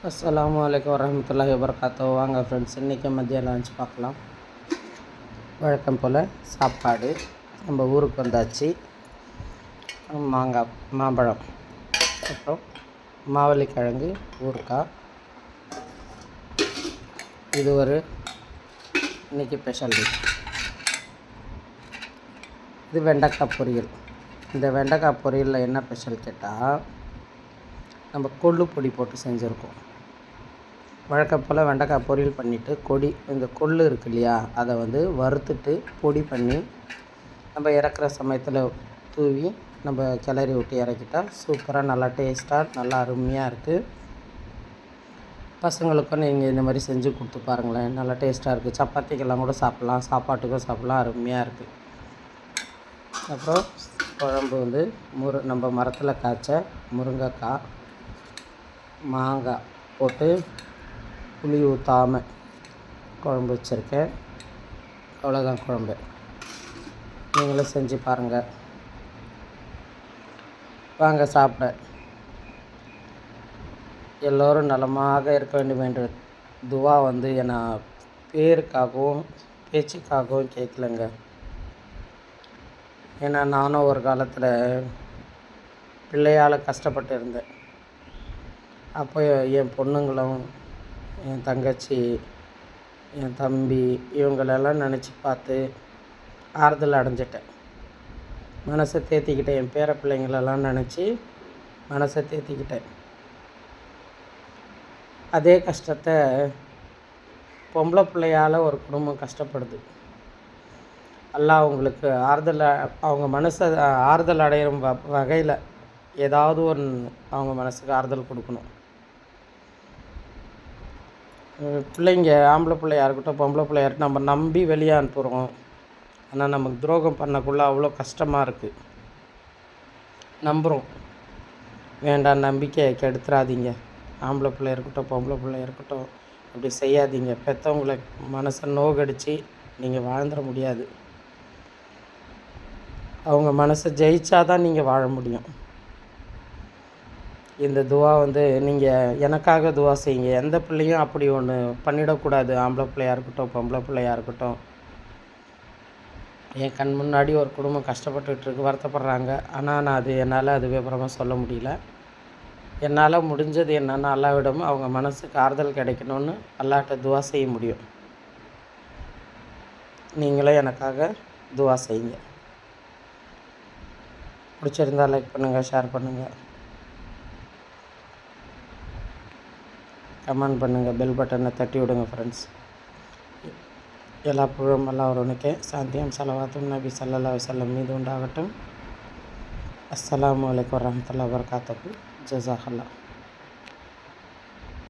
அஸ்ஸலாமு அலைக்கும் வரஹ்மத்துல்லாஹி வபரகாத்துஹு. வாங்க ஃப்ரெண்ட்ஸ், இன்றைக்கி மதியம் லஞ்ச் பார்க்கலாம். வழக்கம் போல் சாப்பாடு. நம்ம ஊருக்கு வந்தாச்சு. மாம்பழம், அப்புறம் மாவள்ளிக்கிழங்கு ஊறுகாய். இது ஒரு இன்றைக்கி ஸ்பெஷல் டிஷ். இது வெண்டைக்காய் பொரியல். இந்த வெண்டைக்காய் பொரியலில் என்ன ஸ்பெஷல் கேட்டால், நம்ம கொள்ளு பொடி போட்டு செஞ்சுருக்கோம். வழக்கம் போல் வெண்டைக்காய் பொரியல் பண்ணிவிட்டு இந்த கொள்ளு இருக்கு இல்லையா, அதை வறுத்துட்டு பொடி பண்ணி நம்ம இறக்குற சமயத்தில் தூவி நம்ம கிளறி விட்டு இறக்கிட்டால் சூப்பராக நல்லா டேஸ்ட்டாக நல்லா அருமையாக இருக்குது. பசங்களுக்கும் நீங்கள் இந்த மாதிரி செஞ்சு கொடுத்து பாருங்களேன், நல்லா டேஸ்ட்டாக இருக்குது. சப்பாத்திக்கெல்லாம் கூட சாப்பிட்லாம், சாப்பாட்டுக்கும் சாப்பிட்லாம், அருமையாக இருக்குது. அப்புறம் குழம்பு நம்ம மரத்தில் காய்ச்ச முருங்கைக்காய், மாங்காய் போட்டு புளி ஊற்றாமல் குழம்பு வச்சுருக்கேன். அவ்வளோதான் குழம்பு. நீங்களும் செஞ்சு பாருங்கள். வாங்க சாப்பிட. எல்லோரும் நலமாக இருக்க வேண்டும் என்ற துவா என்னை பேருக்காகவும் பேச்சுக்காகவும் கேட்கலங்க. ஏன்னா நானும் ஒரு காலத்தில் பிள்ளையால் கஷ்டப்பட்டு இருந்தேன். அப்போ என் பொண்ணுங்களும், என் தங்கச்சி, என் தம்பி இவங்களெல்லாம் நினச்சி பார்த்து ஆறுதல் அடைஞ்சிட்டேன், மனசை தேற்றிக்கிட்டேன். என் பேர பிள்ளைங்களெல்லாம் நினச்சி மனசை தேற்றிக்கிட்டேன். அதே கஷ்டத்தை பொம்பளை பிள்ளையால் ஒரு குடும்பம் கஷ்டப்படுது. அல்லாஹ் அவங்களுக்கு அவங்க மனசை ஆறுதல் அடைகிற வகையில் ஏதாவது அவங்க மனசுக்கு ஆறுதல் கொடுக்கணும். பிள்ளைங்க ஆம்பளை பிள்ளையா இருக்கட்டும் பொம்பளை பிள்ளையா இருக்கட்டும், நம்ம நம்பி வெளியே அனுப்புகிறோம். ஆனால் நமக்கு துரோகம் பண்ணக்குள்ளே அவ்வளோ கஷ்டமாக இருக்குது. நம்புகிறோம், வேண்டாம், நம்பிக்கையை கெடுத்துறாதீங்க. ஆம்பளை பிள்ளை இருக்கட்டும் பொம்பளை பிள்ளை இருக்கட்டும், அப்படி செய்யாதீங்க. பெற்றவங்களை மனசை நோகடித்து நீங்கள் வாழ்ந்துட முடியாது. அவங்க மனசை ஜெயிச்சாதான் நீங்கள் வாழ முடியும். இந்த துவா நீங்கள் எனக்காக துவா செய்யுங்க. எந்த பிள்ளையும் அப்படி ஒன்று பண்ணிடக்கூடாது. ஆம்பளை பிள்ளையாக இருக்கட்டும் பொம்பளை பிள்ளையாக இருக்கட்டும். என் கண் முன்னாடி ஒரு குடும்பம் கஷ்டப்பட்டுருக்கு, வருத்தப்படுறாங்க. ஆனால் நான் என்னால் விவரமாக சொல்ல முடியல. என்னால் முடிஞ்சது என்னென்னா, அல்லாவிடம் அவங்க மனசுக்கு ஆறுதல் கிடைக்கணும்னு அல்லாஹ்ட்ட துவா செய்ய முடியும். நீங்களும் எனக்காக துவா செய்யுங்க. பிடிச்சிருந்தால் லைக் பண்ணுங்கள், ஷேர் பண்ணுங்கள், கமெண்ட் பண்ணுங்கள், பெல் பட்டனை தட்டி விடுங்க ஃப்ரெண்ட்ஸ். எல்லா புகழும் அல்லாஹ் ஒருவனுக்கே. சாந்தியும் ஸலவாத்தும் நபி ஸல்லல்லாஹு அலைஹி வஸல்லம் மீது உண்டாகட்டும். அஸ்ஸலாமு அலைக்கும் வரஹ்மத்துல்லாஹி வபரகாத்துஹு. ஜஸாக்கல்லாஹ்.